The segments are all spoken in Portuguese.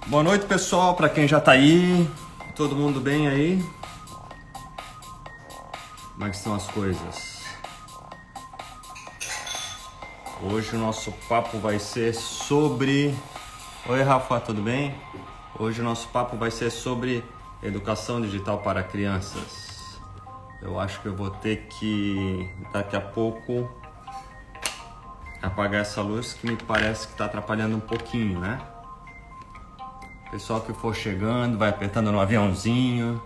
Boa noite, pessoal, para quem já tá aí. Todo mundo bem aí? Como é que estão as coisas? Hoje o nosso papo vai ser sobre... Oi, Rafa, tudo bem? Hoje o nosso papo vai ser sobre educação digital para crianças. Eu acho que eu vou ter que, daqui a pouco, apagar essa luz que me parece que está atrapalhando um pouquinho, né? Pessoal que for chegando, vai apertando no aviãozinho.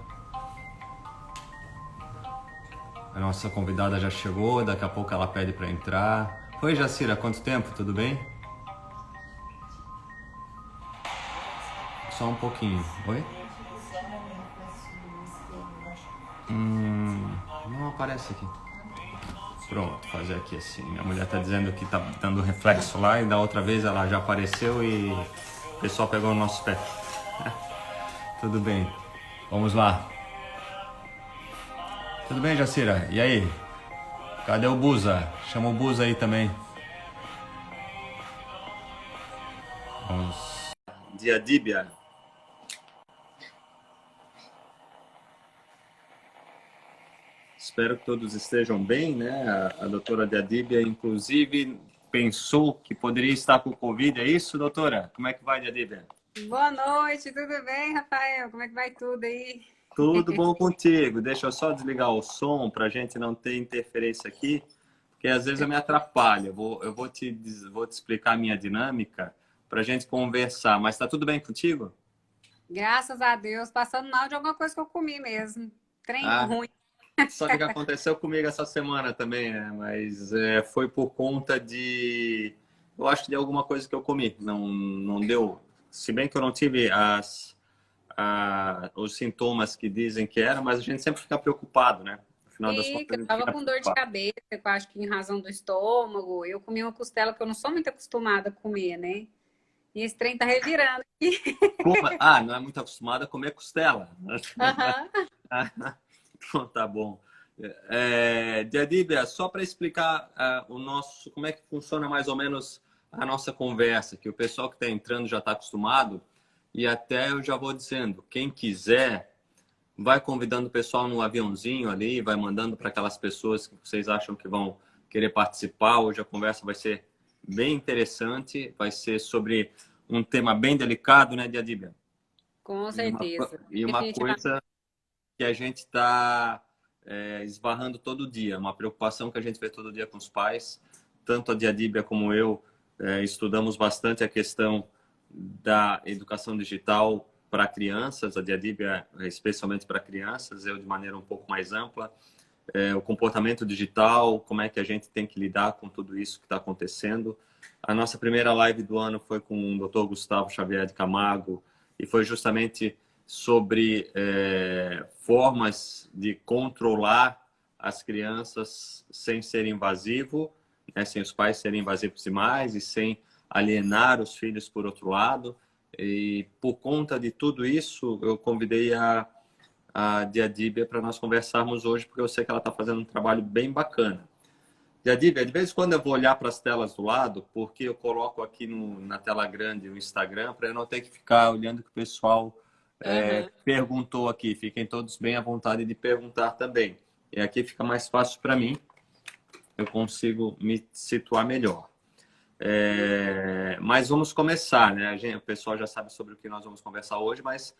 A nossa convidada já chegou, daqui a pouco ela pede para entrar. Oi, Jacira, quanto tempo? Tudo bem? Só um pouquinho. Oi? Não aparece aqui. Pronto, fazer aqui assim. Minha mulher tá dizendo que tá dando reflexo lá e da outra vez ela já apareceu e o pessoal pegou o nosso pé. Tudo bem. Vamos lá. Tudo bem, Jacira? E aí? Cadê o Buza? Chama o Buza aí também. Vamos. Diadíbia. Espero que todos estejam bem, né? A doutora Diadíbia, inclusive, pensou que poderia estar com Covid. É isso, doutora? Como é que vai, Diadíbia? Boa noite, tudo bem, Rafael? Como é que vai tudo aí? Tudo bom contigo? Deixa eu só desligar o som para a gente não ter interferência aqui, porque às vezes eu me atrapalho. Vou te explicar a minha dinâmica para a gente conversar. Mas está tudo bem contigo? Graças a Deus, passando mal de alguma coisa que eu comi mesmo. Trem Ah, ruim. sabe o que aconteceu comigo essa semana também, né? Mas foi por conta de... Eu acho que de alguma coisa que eu comi. Não deu... Se bem que eu não tive os sintomas que dizem que era, mas a gente sempre fica preocupado, né? No final das E contas, que a eu gente tava fica com dor de preocupado. cabeça, eu acho que em razão do estômago. Eu comi uma costela que eu não sou muito acostumada a comer, né? E esse trem tá revirando aqui. Ah, não é muito acostumado a comer costela. Aham. Então, tá bom. Diadíbia, só para explicar o nosso, como é que funciona mais ou menos a nossa conversa, que o pessoal que está entrando já está acostumado, e até eu já vou dizendo, quem quiser, vai convidando o pessoal no aviãozinho ali, vai mandando para aquelas pessoas que vocês acham que vão querer participar. Hoje a conversa vai ser bem interessante, vai ser sobre um tema bem delicado, né, Diadíbia? Com certeza. E uma Definitivamente. coisa que a gente está esbarrando todo dia, uma preocupação que a gente vê todo dia com os pais. Tanto a Diadíbia como eu estudamos bastante a questão da educação digital para crianças, a Diadíbia especialmente para crianças, eu de maneira um pouco mais ampla. O comportamento digital, como é que a gente tem que lidar com tudo isso que está acontecendo. A nossa primeira live do ano foi com o Dr. Gustavo Xavier de Camargo e foi justamente sobre formas de controlar as crianças sem ser invasivo, né, sem os pais serem invasivos demais e sem alienar os filhos por outro lado. E por conta de tudo isso, eu convidei a Diadíbia para nós conversarmos hoje, porque eu sei que ela está fazendo um trabalho bem bacana. Diadíbia, de vez em quando eu vou olhar para as telas do lado, porque eu coloco aqui na tela grande o Instagram, para eu não ter que ficar olhando o que o pessoal Aham. perguntou aqui. Fiquem todos bem à vontade de perguntar também. E aqui fica mais fácil para mim, eu consigo me situar melhor. Mas vamos começar, né? O pessoal já sabe sobre o que nós vamos conversar hoje, mas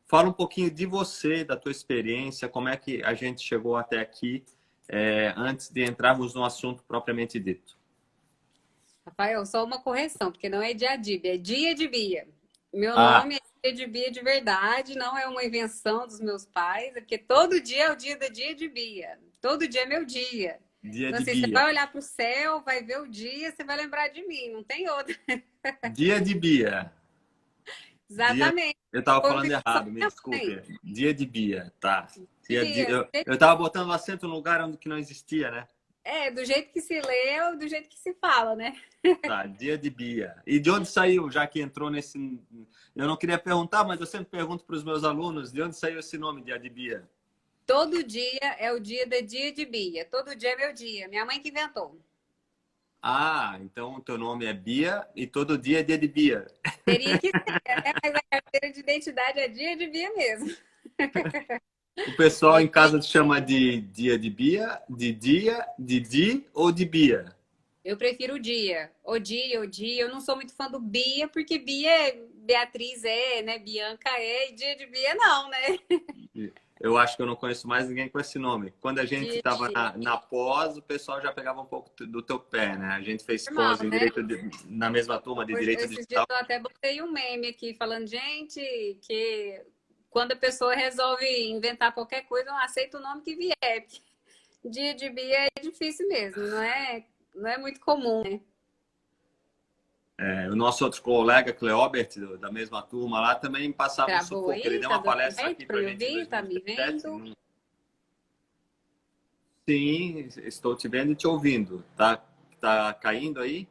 fala um pouquinho de você, da tua experiência, como é que a gente chegou até aqui, antes de entrarmos no assunto propriamente dito. Rafael, só uma correção, porque não é Diadíbia, é Dia de Bia. Meu Ah, nome é Dia de Bia de verdade, não é uma invenção dos meus pais, é porque todo dia é o dia do Dia de Bia. Todo dia é meu dia. dia Então, de assim, você Bia. vai olhar para o céu, vai ver o dia, você vai lembrar de mim, não tem outra. Dia de Bia. Dia... Exatamente. Eu estava Foi uma falando invenção errado, me da minha mãe. desculpe. Dia de Bia, tá. Bia, Eu estava botando o acento no lugar onde que não existia, né? É, do jeito que se lê ou do jeito que se fala, né? Tá, dia de Bia. E de onde saiu, já que entrou nesse... Eu não queria perguntar, mas eu sempre pergunto para os meus alunos, de onde saiu esse nome, dia de Bia? Todo dia é o dia de Bia. Todo dia é meu dia. Minha mãe que inventou. Ah, então o teu nome é Bia e todo dia é dia de Bia. Teria que ser, né? Mas a carteira de identidade é dia de Bia mesmo. O pessoal É em dia casa te chama de dia de Bia, de dia, de Di ou de Bia? Eu prefiro o dia. O dia, o dia. Eu não sou muito fã do Bia, porque Bia é Beatriz é, né? Bianca é, e dia de Bia não, né? Eu acho que eu não conheço mais ninguém com esse nome. Quando a gente Dia estava de na pós, o pessoal já pegava um pouco do teu pé, né? A gente fez normal, pós em né? na mesma turma de direito Esses dias digital. eu até botei um meme aqui falando, gente, que quando a pessoa resolve inventar qualquer coisa, eu aceito o nome que vier. Porque dia de Bia é difícil mesmo, não é muito comum, né? O nosso outro colega, Cleobert, da mesma turma lá, também passava um Travou sufoco. Ele aí? deu Tá uma dando palestra certo aqui para para a me gente em ouvir? Tá me 2017. vendo? Sim, estou te vendo e te ouvindo. Tá caindo aí?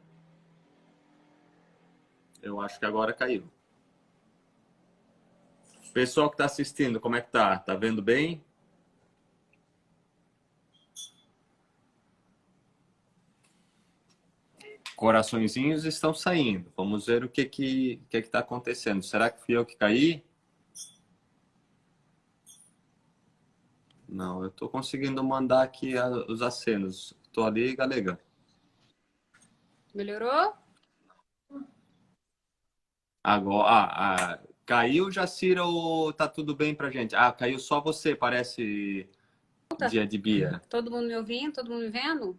Eu acho que agora caiu. Pessoal que está assistindo, como é que tá? Tá vendo bem? Coraçõezinhos estão saindo. Vamos ver o que está acontecendo. Será que fui eu que caí? Não, eu estou conseguindo mandar aqui os acenos. Estou ali, galega. Melhorou? Agora, caiu, Jacira, ou tá tudo bem pra gente? Ah, caiu só você, parece dia de Bia. Todo mundo me ouvindo? Todo mundo me vendo?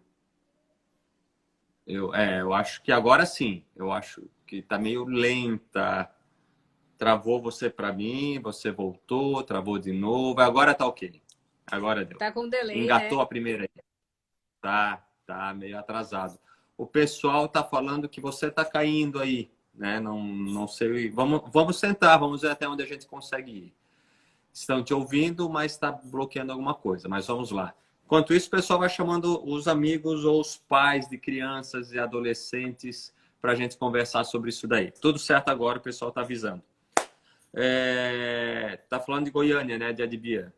Eu acho que agora sim. Eu acho que tá meio lenta. Travou você para mim, você voltou, travou de novo. Agora tá ok. Agora deu. Tá com delay, né? Engatou a primeira aí. Tá meio atrasado. O pessoal tá falando que você tá caindo aí, né? Não sei. Vamos sentar, vamos ver até onde a gente consegue ir. Estão te ouvindo, mas está bloqueando alguma coisa. Mas vamos lá. Enquanto isso, o pessoal vai chamando os amigos ou os pais de crianças e adolescentes para a gente conversar sobre isso daí. Tudo certo agora, o pessoal está avisando. Tá falando de Goiânia, né? De Adibia.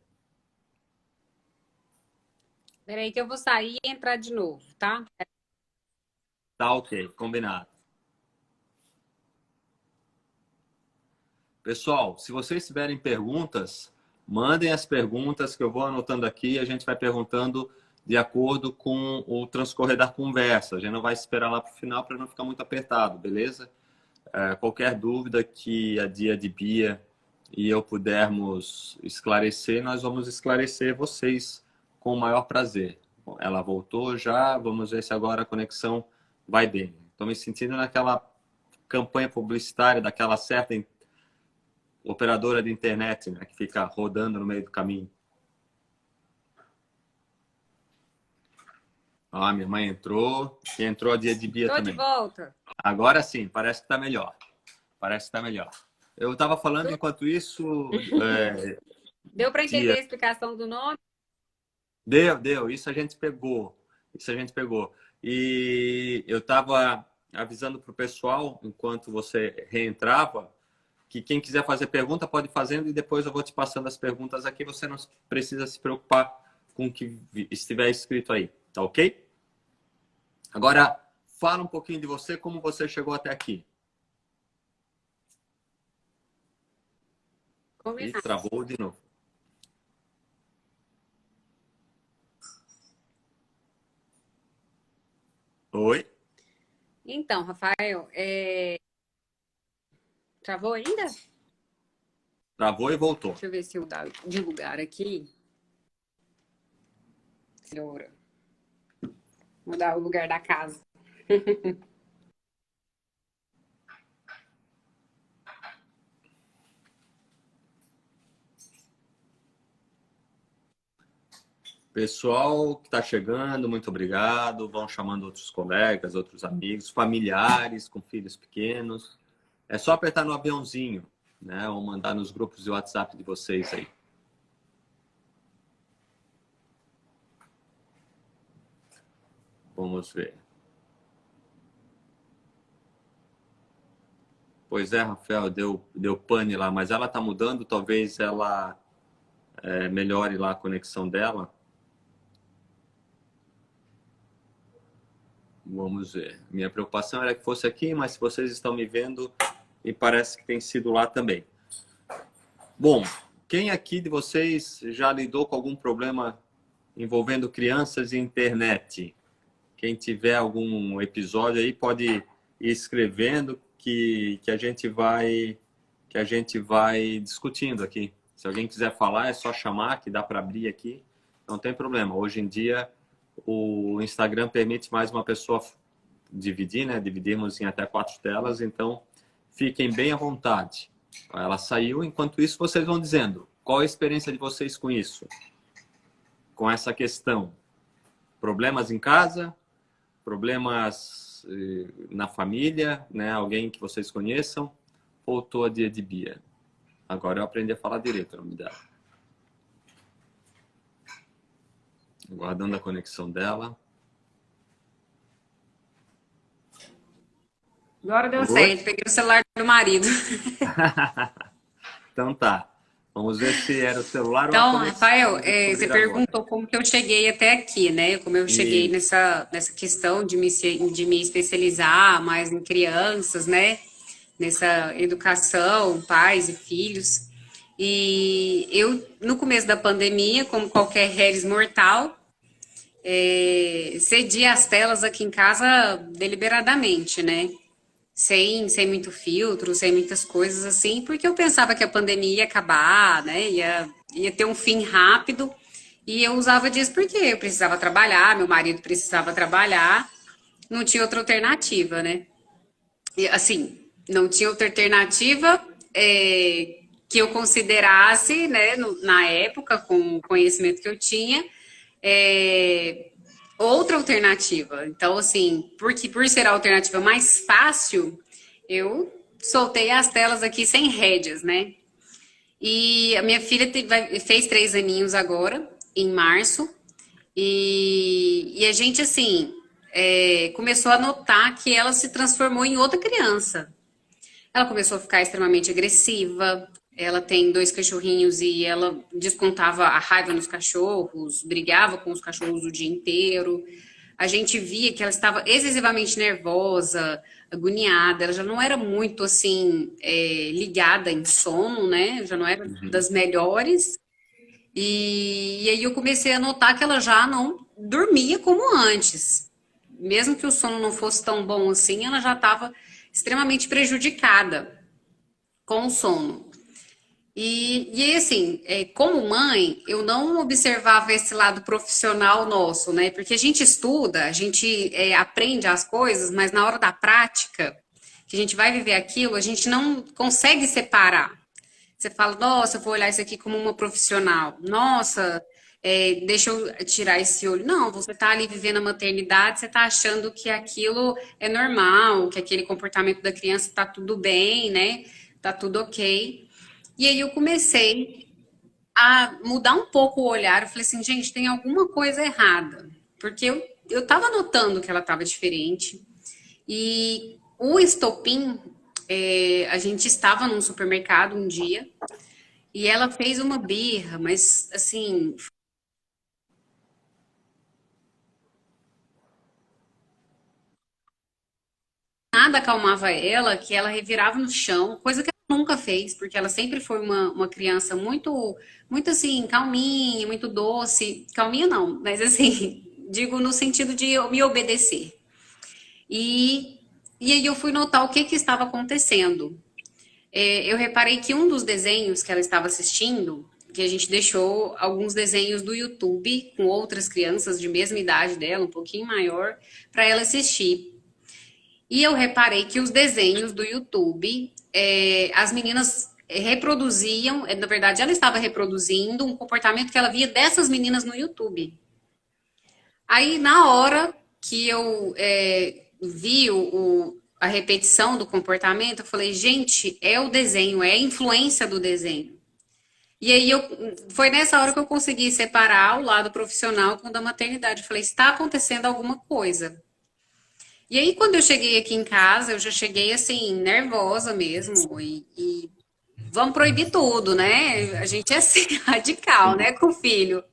Peraí que eu vou sair e entrar de novo, tá? Tá ok, combinado. Pessoal, se vocês tiverem perguntas, mandem as perguntas que eu vou anotando aqui e a gente vai perguntando de acordo com o transcorrer da conversa. A gente não vai esperar lá para o final para não ficar muito apertado, beleza? Qualquer dúvida que a Dia de Bia e eu pudermos esclarecer, nós vamos esclarecer vocês com o maior prazer. Ela voltou já, vamos ver se agora a conexão vai bem. Estou me sentindo naquela campanha publicitária daquela certa operadora de internet, né, que fica rodando no meio do caminho. Ó, minha mãe entrou e entrou a Dia de Bia Tô de também. volta. Agora sim, parece que está melhor. Parece que está melhor. Eu estava falando, enquanto isso, Deu para entender Dia. a explicação do nome? Deu. Isso a gente pegou. Isso a gente pegou. E eu estava avisando para o pessoal, enquanto você reentrava, que quem quiser fazer pergunta pode ir fazendo e depois eu vou te passando as perguntas aqui. Você não precisa se preocupar com o que estiver escrito aí, tá ok? Agora, fala um pouquinho de você, como você chegou até aqui. E Combinado. travou de novo. Oi? Então, Rafael, travou ainda? Travou e voltou. Deixa eu ver se eu mudar de lugar aqui. Senhora. Mudar o lugar da casa. Pessoal que está chegando, muito obrigado. Vão chamando outros colegas, outros amigos, familiares com filhos pequenos. É só apertar no aviãozinho, né? Ou mandar nos grupos de WhatsApp de vocês aí. Vamos ver. Pois é, Rafael, deu pane lá, mas ela está mudando, talvez ela melhore lá a conexão dela. Vamos ver. Minha preocupação era que fosse aqui, mas se vocês estão me vendo, e parece que tem sido lá também. Bom, quem aqui de vocês já lidou com algum problema envolvendo crianças e internet? Quem tiver algum episódio aí pode ir escrevendo que a gente vai discutindo aqui. Se alguém quiser falar, é só chamar, que dá para abrir aqui. Não tem problema. Hoje em dia, o Instagram permite mais uma pessoa dividir, né? Dividirmos em até 4 telas, então fiquem bem à vontade. Ela saiu, enquanto isso vocês vão dizendo. Qual a experiência de vocês com isso? Com essa questão? Problemas em casa? Problemas na família, né? Alguém que vocês conheçam? Voltou a dia de Bia. Agora eu aprendi a falar direito, não me dá. Aguardando a conexão dela. Agora deu certo, peguei o celular do marido. Então tá. Vamos ver se era o celular ou a Então, conexão. Rafael, você perguntou como que eu cheguei até aqui, né? Como eu cheguei nessa questão de me especializar mais em crianças, né? Nessa educação, pais e filhos. E eu, no começo da pandemia, como qualquer réis mortal, cedi as telas aqui em casa deliberadamente, né? Sem muito filtro, sem muitas coisas assim, porque eu pensava que a pandemia ia acabar, né? Ia ter um fim rápido. E eu usava disso porque eu precisava trabalhar, meu marido precisava trabalhar, não tinha outra alternativa, né? E, assim, não tinha outra alternativa que eu considerasse, né, na época, com o conhecimento que eu tinha, outra alternativa. Então, assim, porque por ser a alternativa mais fácil, eu soltei as telas aqui sem rédeas, né? E a minha filha fez 3 aninhos agora, em março, e a gente, assim, começou a notar que ela se transformou em outra criança. Ela começou a ficar extremamente agressiva. Ela tem 2 cachorrinhos e ela descontava a raiva nos cachorros, brigava com os cachorros o dia inteiro. A gente via que ela estava excessivamente nervosa, agoniada. Ela já não era muito assim ligada em sono, né? Já não era das melhores. E aí eu comecei a notar que ela já não dormia como antes. Mesmo que o sono não fosse tão bom assim, ela já estava extremamente prejudicada com o sono. E aí, assim, como mãe, eu não observava esse lado profissional nosso, né? Porque a gente estuda, a gente aprende as coisas, mas na hora da prática, que a gente vai viver aquilo, a gente não consegue separar. Você fala, nossa, eu vou olhar isso aqui como uma profissional. Nossa, deixa eu tirar esse olho. Não, você está ali vivendo a maternidade, você está achando que aquilo é normal, que aquele comportamento da criança está tudo bem, né? Tá tudo ok. E aí eu comecei a mudar um pouco o olhar. Eu falei assim, gente, tem alguma coisa errada. Porque eu estava notando que ela estava diferente. E o estopim, a gente estava num supermercado um dia e ela fez uma birra, mas assim, nada acalmava ela, que ela revirava no chão, coisa que ela nunca fez, porque ela sempre foi uma criança muito assim, calminha, muito doce. Calminha não, mas assim, digo no sentido de me obedecer. E, e aí eu fui notar o que que estava acontecendo. Eu reparei que um dos desenhos que ela estava assistindo, que a gente deixou alguns desenhos do YouTube com outras crianças de mesma idade dela, um pouquinho maior, para ela assistir. E eu reparei que os desenhos do YouTube, as meninas reproduziam, na verdade, ela estava reproduzindo um comportamento que ela via dessas meninas no YouTube. Aí, na hora que eu vi a repetição do comportamento, eu falei, gente, é o desenho, é a influência do desenho. E aí foi nessa hora que eu consegui separar o lado profissional com o da maternidade. Eu falei, está acontecendo alguma coisa. E aí, quando eu cheguei aqui em casa, eu já cheguei assim, nervosa mesmo. E vamos proibir tudo, né? A gente é assim, radical, né, com o filho.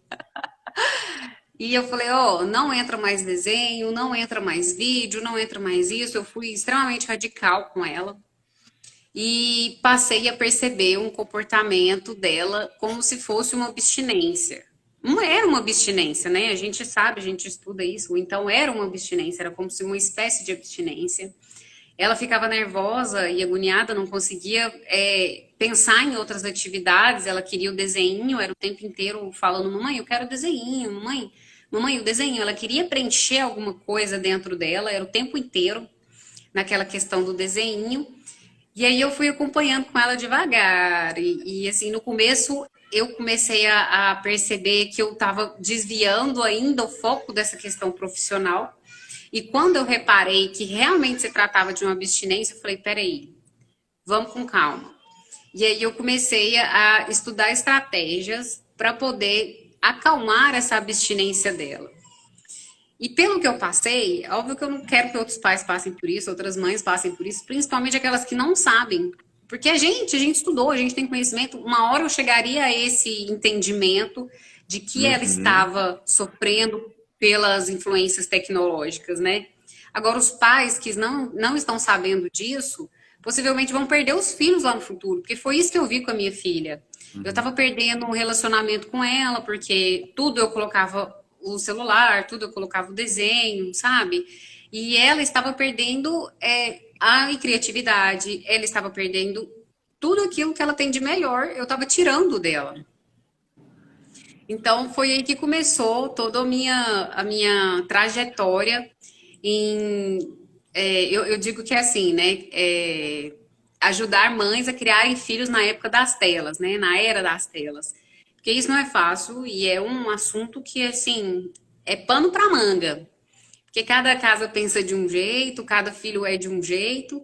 E eu falei, ó, não entra mais desenho, não entra mais vídeo, não entra mais isso. Eu fui extremamente radical com ela. E passei a perceber um comportamento dela como se fosse uma abstinência. Não era uma abstinência, né? A gente sabe, a gente estuda isso, então era uma abstinência, era como se uma espécie de abstinência. Ela ficava nervosa e agoniada, não conseguia pensar em outras atividades, ela queria o desenho, era o tempo inteiro falando, mamãe, eu quero o desenho, mamãe, mamãe, o desenho. Ela queria preencher alguma coisa dentro dela, era o tempo inteiro naquela questão do desenho. E aí eu fui acompanhando com ela devagar. Assim, no começo eu comecei a perceber que eu estava desviando ainda o foco dessa questão profissional. E quando eu reparei que realmente se tratava de uma abstinência, eu falei, peraí, vamos com calma. E aí eu comecei a estudar estratégias para poder acalmar essa abstinência dela. E pelo que eu passei, óbvio que eu não quero que outros pais passem por isso, outras mães passem por isso, principalmente aquelas que não sabem. Porque a gente estudou, a gente tem conhecimento. Uma hora eu chegaria a esse entendimento de que ela Uhum. estava sofrendo pelas influências tecnológicas, né? Agora, os pais que não estão sabendo disso, possivelmente vão perder os filhos lá no futuro, porque foi isso que eu vi com a minha filha. Eu Uhum. estava perdendo um relacionamento com ela, porque tudo eu colocava o celular, tudo eu colocava o desenho, sabe? E ela estava perdendo a criatividade, ela estava perdendo tudo aquilo que ela tem de melhor, eu estava tirando dela. Então foi aí que começou toda a minha trajetória em. Eu digo que é assim, né? Ajudar mães a criarem filhos na época das telas, né? Na era das telas. Porque isso não é fácil e é um assunto que, assim, é pano para manga. Porque cada casa pensa de um jeito, cada filho é de um jeito,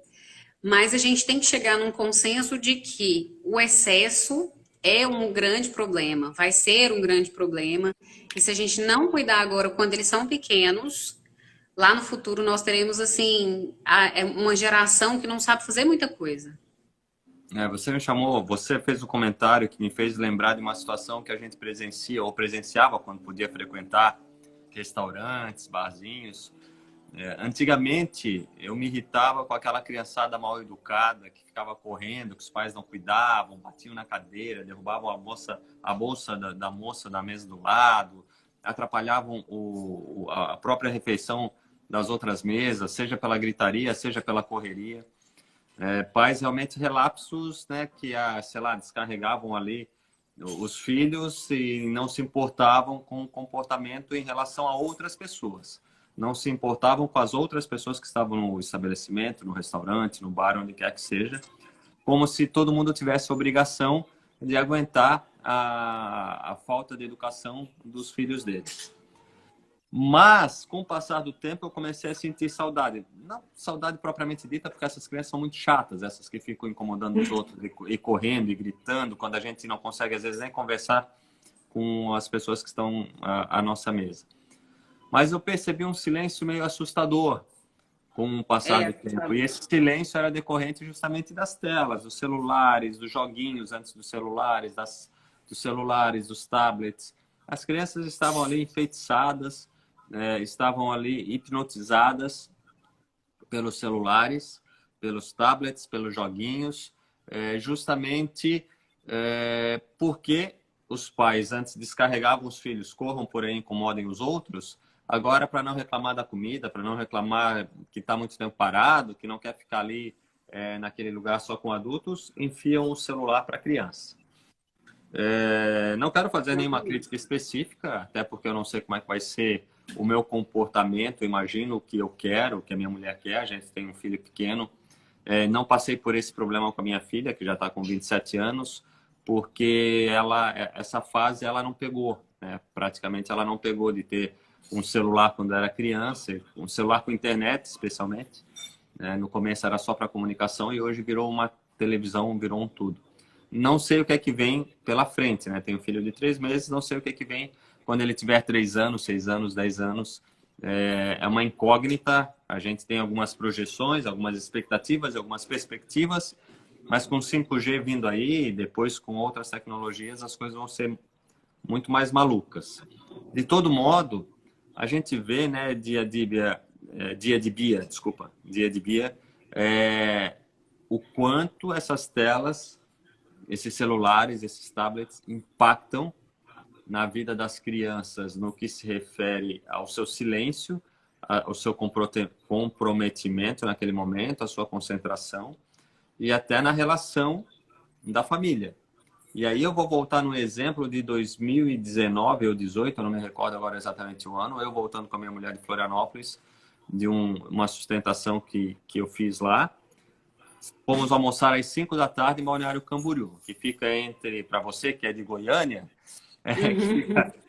mas a gente tem que chegar num consenso de que o excesso é um grande problema, vai ser um grande problema. E se a gente não cuidar agora quando eles são pequenos, lá no futuro nós teremos assim uma geração que não sabe fazer muita coisa. Você me chamou, você fez um comentário que me fez lembrar de uma situação que a gente presencia ou presenciava quando podia frequentar restaurantes, barzinhos. Antigamente, eu me irritava com aquela criançada mal educada que ficava correndo, que os pais não cuidavam, batiam na cadeira, derrubavam a bolsa da moça da mesa do lado, atrapalhavam a própria refeição das outras mesas, seja pela gritaria, seja pela correria. Pais realmente relapsos, né, que, sei lá, descarregavam ali os filhos e não se importavam com o comportamento em relação a outras pessoas. Não se importavam com as outras pessoas que estavam no estabelecimento, no restaurante, no bar, onde quer que seja, como se todo mundo tivesse a obrigação de aguentar a falta de educação dos filhos deles. Mas, com o passar do tempo, eu comecei a sentir saudade. Não saudade propriamente dita, porque essas crianças são muito chatas, essas que ficam incomodando os outros e correndo e gritando, quando a gente não consegue, às vezes, nem conversar com as pessoas que estão à nossa mesa. Mas eu percebi um silêncio meio assustador com o passar É, do tempo. E esse silêncio era decorrente justamente das telas, dos celulares, dos joguinhos antes dos celulares, dos celulares, dos tablets. As crianças estavam ali enfeitiçadas, estavam ali hipnotizadas pelos celulares, pelos tablets, pelos joguinhos, justamente porque os pais antes descarregavam os filhos, corram por aí, incomodem os outros. Agora, para não reclamar da comida, para não reclamar que está muito tempo parado, que não quer ficar ali naquele lugar só com adultos, enfiam o celular para a criança. Não quero fazer nenhuma crítica específica, até porque eu não sei como é que vai ser o meu comportamento. Imagino o que eu quero, o que a minha mulher quer. A gente tem um filho pequeno. Não passei por esse problema com a minha filha, que já está com 27 anos, porque essa fase ela não pegou, né? Praticamente ela não pegou de ter um celular quando era criança, um celular com internet especialmente. No começo era só para comunicação e hoje virou uma televisão, virou um tudo. não sei o que é que vem pela frente, né? Tenho um filho de 3 meses, não sei o que é que vem quando ele tiver 3 anos, 6 anos, 10 anos. É uma incógnita. A gente tem algumas projeções, algumas expectativas, algumas perspectivas, mas com 5G vindo aí, depois com outras tecnologias, as coisas vão ser muito mais malucas. De todo modo, a gente vê, né, dia de Bia, o quanto essas telas, esses celulares, esses tablets impactam na vida das crianças no que se refere ao seu silêncio, ao seu comprometimento naquele momento, à sua concentração e até na relação da família. E aí eu vou voltar no exemplo de 2019 ou 2018, eu não me recordo agora exatamente o ano, eu voltando com a minha mulher de Florianópolis, de uma sustentação que eu fiz lá. Fomos almoçar às 5 da tarde em Balneário Camboriú, que fica entre, para você que é de Goiânia,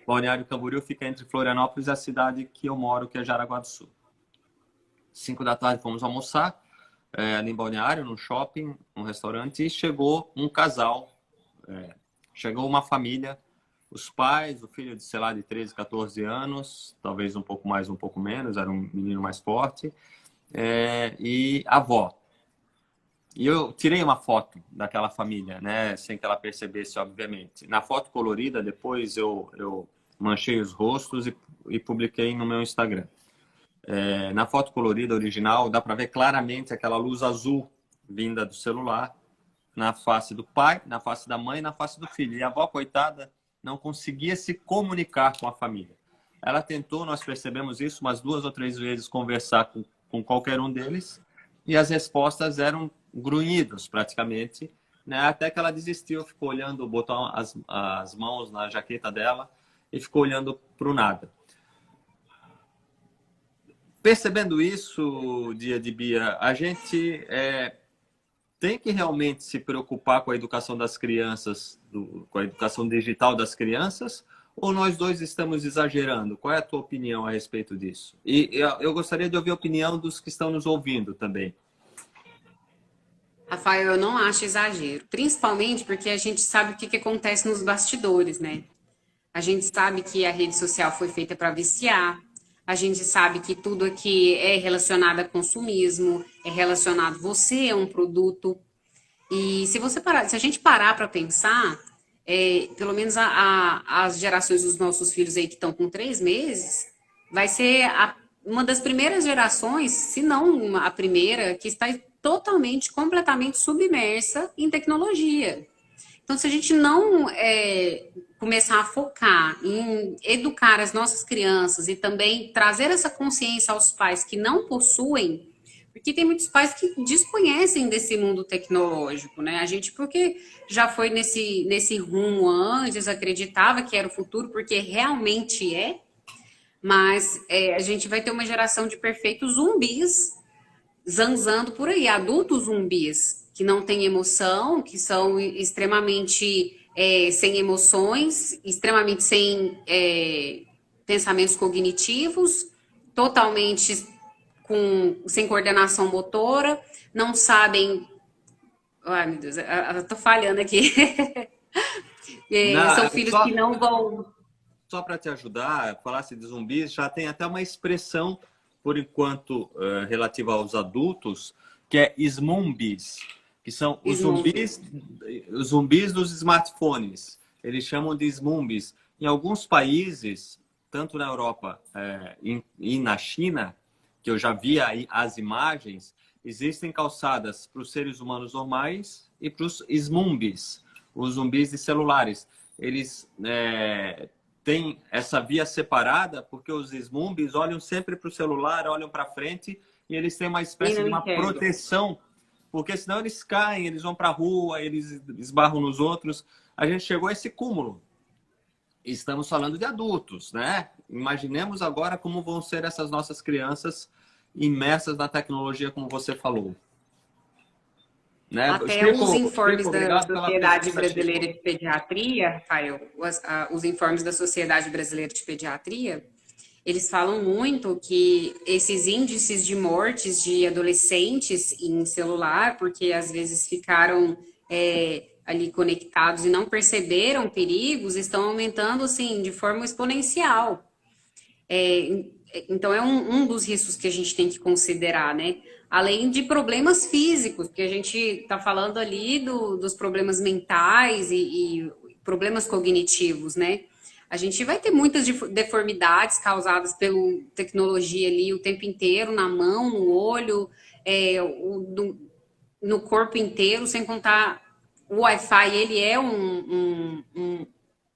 Balneário Camboriú fica entre Florianópolis e a cidade que eu moro, que é Jaraguá do Sul. 5 da tarde fomos almoçar ali em Balneário, num shopping, num restaurante, e chegou um casal, chegou uma família, os pais, o filho de, sei lá, de 13, 14 anos, talvez um pouco mais, um pouco menos, era um menino mais forte, e a avó. E eu tirei uma foto daquela família, né, sem que ela percebesse, obviamente. Na foto colorida, depois eu manchei os rostos e publiquei no meu Instagram. Na foto colorida original, dá para ver claramente aquela luz azul vinda do celular na face do pai, na face da mãe e na face do filho. E a avó, coitada, não conseguia se comunicar com a família. Ela tentou, nós percebemos isso, umas 2 ou 3 vezes, conversar com qualquer um deles, e as respostas eram grunhidos, praticamente, né? Até que ela desistiu, ficou olhando, botou as mãos na jaqueta dela e ficou olhando para o nada. Percebendo isso, dia de Bia, a gente tem que realmente se preocupar com a educação das crianças, com a educação digital das crianças, ou nós dois estamos exagerando? Qual é a tua opinião a respeito disso? E eu gostaria de ouvir a opinião dos que estão nos ouvindo também. Rafael, eu não acho exagero, principalmente porque a gente sabe o que acontece nos bastidores, né? A gente sabe que a rede social foi feita para viciar, a gente sabe que tudo aqui é relacionado a consumismo, é relacionado, você é um produto. E se a gente parar para pensar, pelo menos as gerações dos nossos filhos aí que estão com 3 meses, vai ser uma das primeiras gerações, se não a primeira, que está totalmente, completamente submersa em tecnologia. Então, se a gente não começar a focar em educar as nossas crianças e também trazer essa consciência aos pais que não possuem, porque tem muitos pais que desconhecem desse mundo tecnológico, né? A gente, porque já foi nesse rumo antes, acreditava que era o futuro, porque realmente mas a gente vai ter uma geração de perfeitos zumbis zanzando por aí, adultos zumbis, que não têm emoção, que são extremamente sem emoções, extremamente sem pensamentos cognitivos, totalmente sem coordenação motora, não sabem. Ai, meu Deus, eu tô falhando aqui. São filhos que não vão. Só para te ajudar, falasse de zumbis, já tem até uma expressão, por enquanto, relativa aos adultos, que é smoombies, que são os zumbis dos smartphones. Eles chamam de smoombies. Em alguns países, tanto na Europa e na China, que eu já vi aí as imagens, existem calçadas para os seres humanos normais e para os smoombies, os zumbis de celulares. Eles têm essa via separada porque os smoombies olham sempre para o celular, olham para frente e eles têm uma espécie de uma proteção, porque senão eles caem, eles vão para a rua, eles esbarram nos outros. A gente chegou a esse cúmulo. Estamos falando de adultos, né? Imaginemos agora como vão ser essas nossas crianças imersas na tecnologia, como você falou. Né? Até os informes da Sociedade Brasileira de Pediatria, Rafael, os informes da Sociedade Brasileira de Pediatria, eles falam muito que esses índices de mortes de adolescentes em celular, porque às vezes ficaram ali conectados e não perceberam perigos, estão aumentando assim de forma exponencial. Então, é um dos riscos que a gente tem que considerar, né? Além de problemas físicos, porque a gente está falando ali dos problemas mentais e problemas cognitivos, né? A gente vai ter muitas deformidades causadas pela tecnologia ali o tempo inteiro, na mão, no olho, no corpo inteiro, sem contar o Wi-Fi, ele é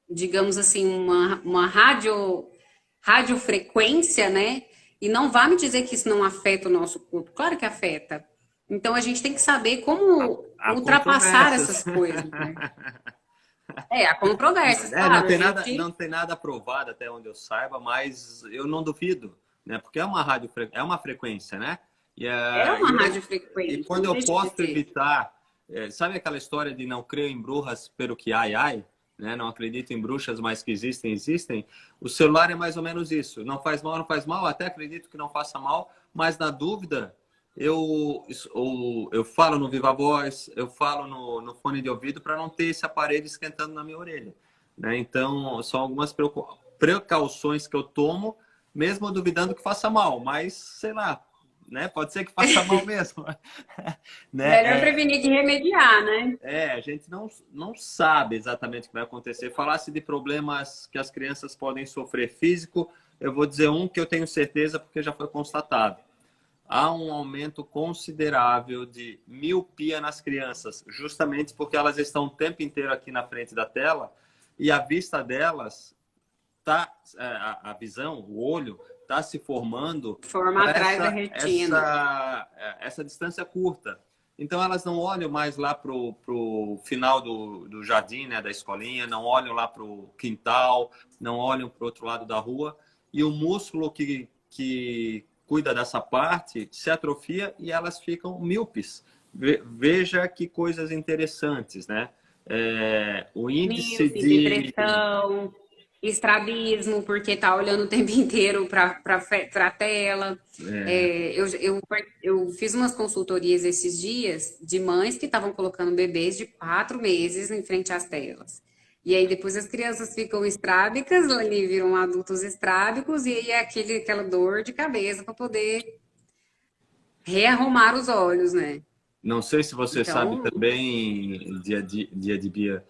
digamos assim, uma radiofrequência, né? E não vá me dizer que isso não afeta o nosso corpo. Claro que afeta. Então a gente tem que saber como Há ultrapassar controvérsias. essas coisas, né? Há controvérsias, Não claro. tem nada, não tem nada provado até onde eu saiba, mas eu não duvido, né? Porque é uma é uma frequência, né? E, É uma radiofrequência. e quando Não eu deixa de posso ser. evitar, sabe aquela história de não creio em bruxas, pero que ai ai, né? Não acredito em bruxas, mas que existem, existem. O celular é mais ou menos isso. Não faz mal, não faz mal. Até acredito que não faça mal, mas na dúvida eu falo no Viva Voz, eu falo no fone de ouvido para não ter esse aparelho esquentando na minha orelha, né? Então, são algumas precauções que eu tomo, mesmo duvidando que faça mal, mas sei lá, né? Pode ser que faça mal mesmo, né? Melhor prevenir que remediar, né? A gente não sabe exatamente o que vai acontecer. Falasse de problemas que as crianças podem sofrer físico, eu vou dizer um que eu tenho certeza porque já foi constatado. Há um aumento considerável de miopia nas crianças, justamente porque elas estão o tempo inteiro aqui na frente da tela e a vista delas tá, a visão, o olho está se formando Forma para atrás da retina. essa distância curta. Então elas não olham mais lá para o final do jardim, né, da escolinha, não olham lá para o quintal, não olham para o outro lado da rua e o músculo que cuida dessa parte se atrofia e elas ficam míopes. Veja que coisas interessantes, né? O índice Míope, de... depressão, estrabismo, porque tá olhando o tempo inteiro para a tela. Eu fiz umas consultorias esses dias de mães que estavam colocando bebês de 4 meses em frente às telas. E aí depois as crianças ficam estrábicas, ali viram adultos estrábicos, e aí é aquela dor de cabeça para poder rearrumar os olhos, né? Não sei se você sabe Então, também, dia de Bia,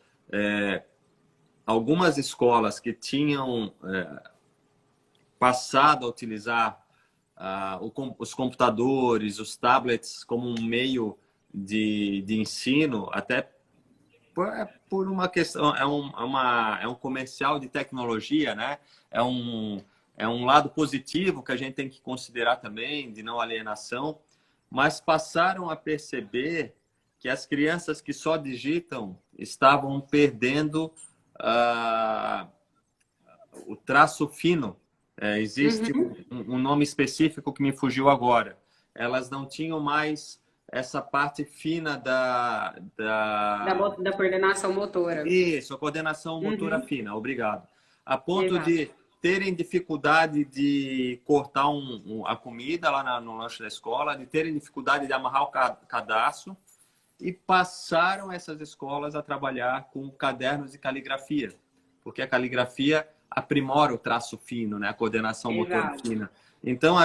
algumas escolas que tinham passado a utilizar os computadores, os tablets como um meio de ensino, até por uma questão, é um comercial de tecnologia, né? É um lado positivo que a gente tem que considerar também, de não alienação, mas passaram a perceber que as crianças que só digitam estavam perdendo o traço fino. Existe um nome específico que me fugiu agora. Elas não tinham mais essa parte fina da coordenação motora. Isso, a coordenação motora fina, obrigado. A ponto Exato. de terem dificuldade de cortar a comida lá no lanche da escola, de terem dificuldade de amarrar o cadastro, e passaram essas escolas a trabalhar com cadernos de caligrafia, porque a caligrafia aprimora o traço fino, né? A coordenação motora fina. Então,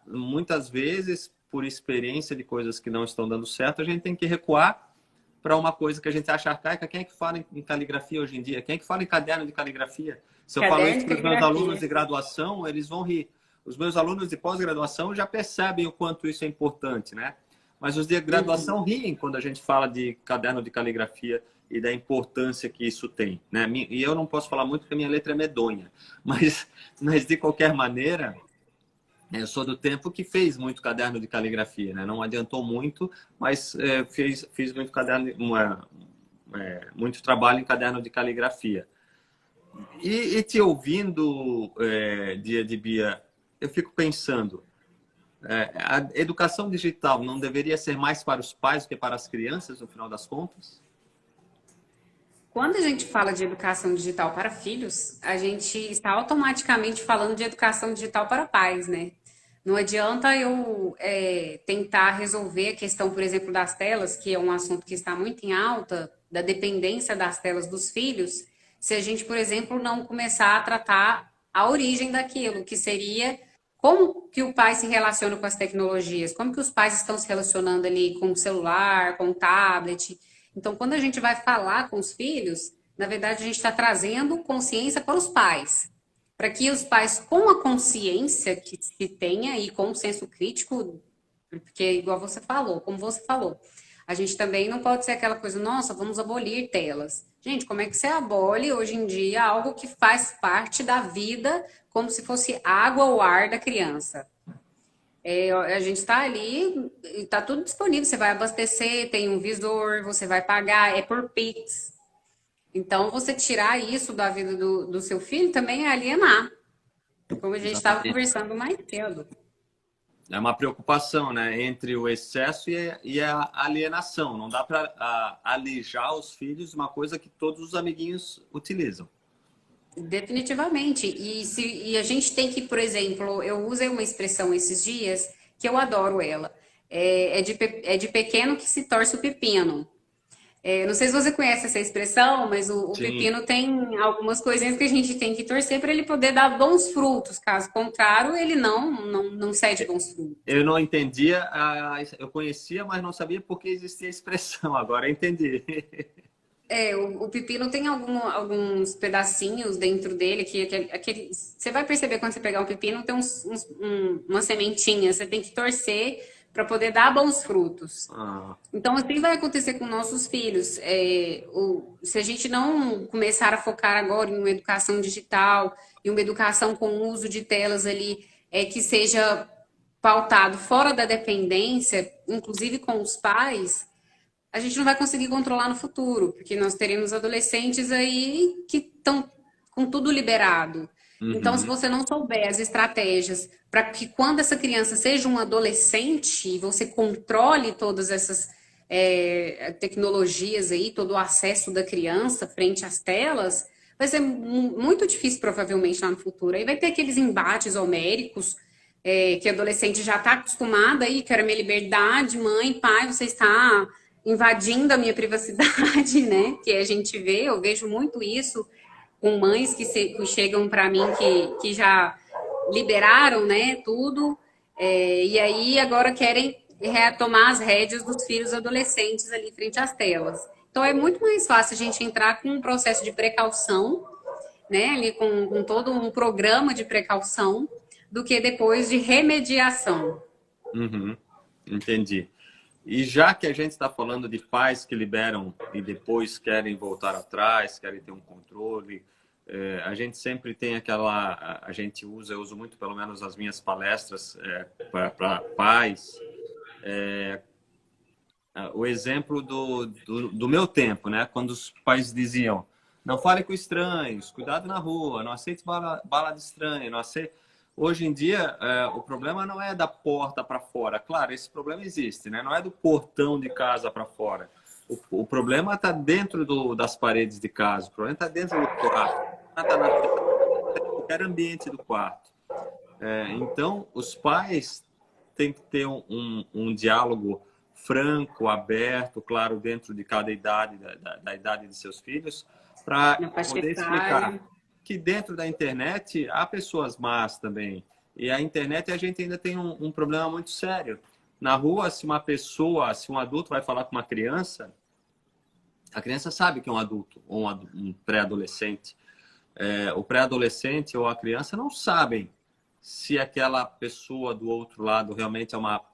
muitas vezes, por experiência de coisas que não estão dando certo, a gente tem que recuar para uma coisa que a gente acha arcaica. Quem é que fala em caligrafia hoje em dia? Quem é que fala em caderno de caligrafia? Se eu falo isso para os meus alunos de graduação, eles vão rir. Os meus alunos de pós-graduação já percebem o quanto isso é importante, né? Mas os de graduação riem quando a gente fala de caderno de caligrafia e da importância que isso tem, né? E eu não posso falar muito porque a minha letra é medonha, mas de qualquer maneira, eu sou do tempo que fez muito caderno de caligrafia, né? Não adiantou muito, mas fiz muito caderno, muito trabalho em caderno de caligrafia. E te ouvindo, dia de Bia, eu fico pensando, a educação digital não deveria ser mais para os pais do que para as crianças, no final das contas? Quando a gente fala de educação digital para filhos, a gente está automaticamente falando de educação digital para pais, né? Não adianta eu tentar resolver a questão, por exemplo, das telas, que é um assunto que está muito em alta, da dependência das telas dos filhos, se a gente, por exemplo, não começar a tratar a origem daquilo, que seria como que o pai se relaciona com as tecnologias, como que os pais estão se relacionando ali com o celular, com o tablet. Então, quando a gente vai falar com os filhos, na verdade, a gente está trazendo consciência para os pais, para que os pais, com a consciência que se tenha e com o senso crítico, porque igual você falou, como você falou, a gente também não pode ser aquela coisa, nossa, vamos abolir telas. Gente, como é que você abole hoje em dia algo que faz parte da vida, como se fosse água ou ar da criança? A gente está ali, está tudo disponível. Você vai abastecer, tem um visor, você vai pagar, é por Pix. Então, você tirar isso da vida do seu filho também é alienar. Como a gente estava Exatamente. conversando mais cedo. É uma preocupação, né, entre o excesso e a alienação. Não dá para alijar os filhos de uma coisa que todos os amiguinhos utilizam. Definitivamente. E a gente tem que, por exemplo, eu usei uma expressão esses dias que eu adoro ela. É de pequeno que se torce o pepino. Não sei se você conhece essa expressão, mas o Sim. pepino tem algumas coisinhas que a gente tem que torcer para ele poder dar bons frutos. Caso contrário, ele não cede bons frutos. Eu não entendia, eu conhecia, mas não sabia por que existia a expressão. Agora eu entendi. O pepino tem alguns pedacinhos dentro dele você vai perceber quando você pegar um pepino, tem uma sementinha, você tem que torcer para poder dar bons frutos. Ah, Então, assim vai acontecer com nossos filhos. Se a gente não começar a focar agora em uma educação digital, em uma educação com o uso de telas ali, que seja pautado fora da dependência, inclusive com os pais, a gente não vai conseguir controlar no futuro, porque nós teremos adolescentes aí que estão com tudo liberado. Então, se uhum, você não souber as estratégias para que quando essa criança seja um adolescente, você controle todas essas tecnologias aí, todo o acesso da criança frente às telas, vai ser muito difícil provavelmente lá no futuro. Aí vai ter aqueles embates homéricos que adolescente já está acostumada aí, quero a minha liberdade, mãe, pai, você está invadindo a minha privacidade, né? Que a gente vê, eu vejo muito isso com mães que chegam para mim que já liberaram, né, tudo, e aí agora querem retomar as rédeas dos filhos adolescentes ali frente às telas. Então é muito mais fácil a gente entrar com um processo de precaução, né, ali com todo um programa de precaução, do que depois de remediação. uhum, entendi. E já que a gente está falando de pais que liberam e depois querem voltar atrás, querem ter um controle, a gente sempre tem eu uso muito, pelo menos nas minhas palestras para pais, o exemplo do meu tempo, né? Quando os pais diziam, não fale com estranhos, cuidado na rua, não aceite bala de estranho, não aceite... Hoje em dia, o problema não é da porta para fora. Claro, esse problema existe, né? Não é do portão de casa para fora. O problema está dentro das paredes de casa. O problema está dentro do quarto. Está na qualquer ambiente do quarto. Então, os pais têm que ter um diálogo franco, aberto, claro, dentro de cada idade, da idade de seus filhos, para poder explicar que dentro da internet há pessoas más também. E a internet a gente ainda tem um problema muito sério. Na rua, se um adulto vai falar com uma criança, a criança sabe que é um adulto ou um pré-adolescente. O pré-adolescente ou a criança não sabem se aquela pessoa do outro lado realmente é uma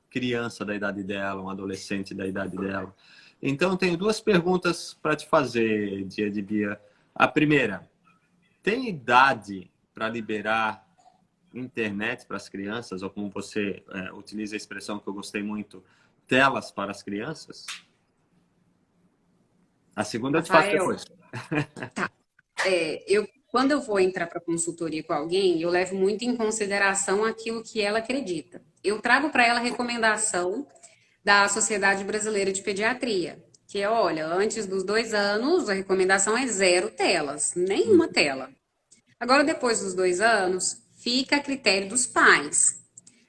criança da idade dela, um adolescente da idade dela. Então, eu tenho duas perguntas para te fazer, Bia. A primeira, tem idade para liberar internet para as crianças, ou como você utiliza a expressão que eu gostei muito, telas para as crianças? A segunda eu te faço depois. Tá. Quando eu vou entrar para consultoria com alguém, eu levo muito em consideração aquilo que ela acredita. Eu trago para ela a recomendação da Sociedade Brasileira de Pediatria, que é, olha, antes dos 2 anos, a recomendação é 0 telas, nenhuma tela. Agora, depois dos 2 anos, fica a critério dos pais.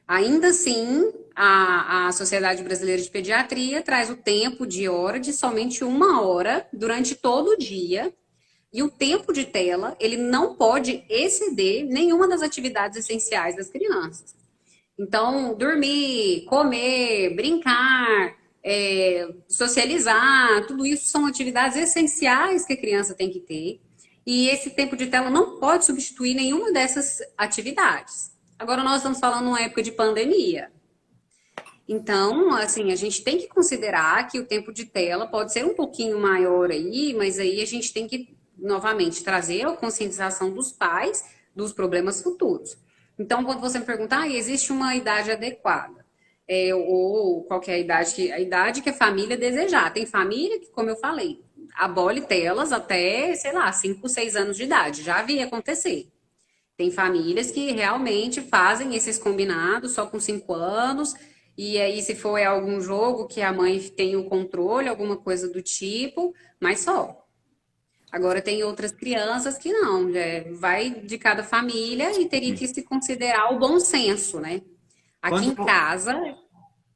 Ainda assim, a Sociedade Brasileira de Pediatria traz o tempo de hora de somente 1 hora durante todo o dia. E o tempo de tela, ele não pode exceder nenhuma das atividades essenciais das crianças. Então, dormir, comer, brincar, socializar, tudo isso são atividades essenciais que a criança tem que ter. E esse tempo de tela não pode substituir nenhuma dessas atividades. Agora, nós estamos falando numa época de pandemia. Então, assim, a gente tem que considerar que o tempo de tela pode ser um pouquinho maior aí, mas aí a gente tem que, novamente, trazer a conscientização dos pais dos problemas futuros. Então, quando você me perguntar, existe uma idade adequada? Ou qual que é a idade que a família desejar. Tem família que, como eu falei, abole telas até, sei lá, 5, 6 anos de idade. Já vi acontecer. Tem famílias que realmente fazem esses combinados só com 5 anos, e aí, se for algum jogo que a mãe tem o controle, alguma coisa do tipo, mas só. Agora, tem outras crianças que não, vai de cada família e teria que se considerar o bom senso, né? Aqui Quando, em casa,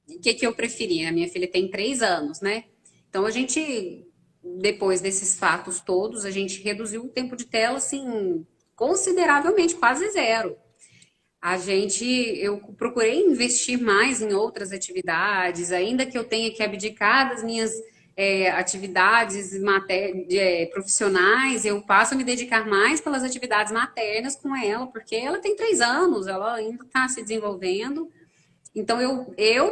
o que eu preferia? A minha filha tem 3 anos, né? Então, a gente, depois desses fatos todos, a gente reduziu o tempo de tela, assim, consideravelmente, quase zero. Eu procurei investir mais em outras atividades, ainda que eu tenha que abdicar das minhas atividades profissionais, eu passo a me dedicar mais pelas atividades maternas com ela, porque ela tem 3 anos, ela ainda está se desenvolvendo. Então,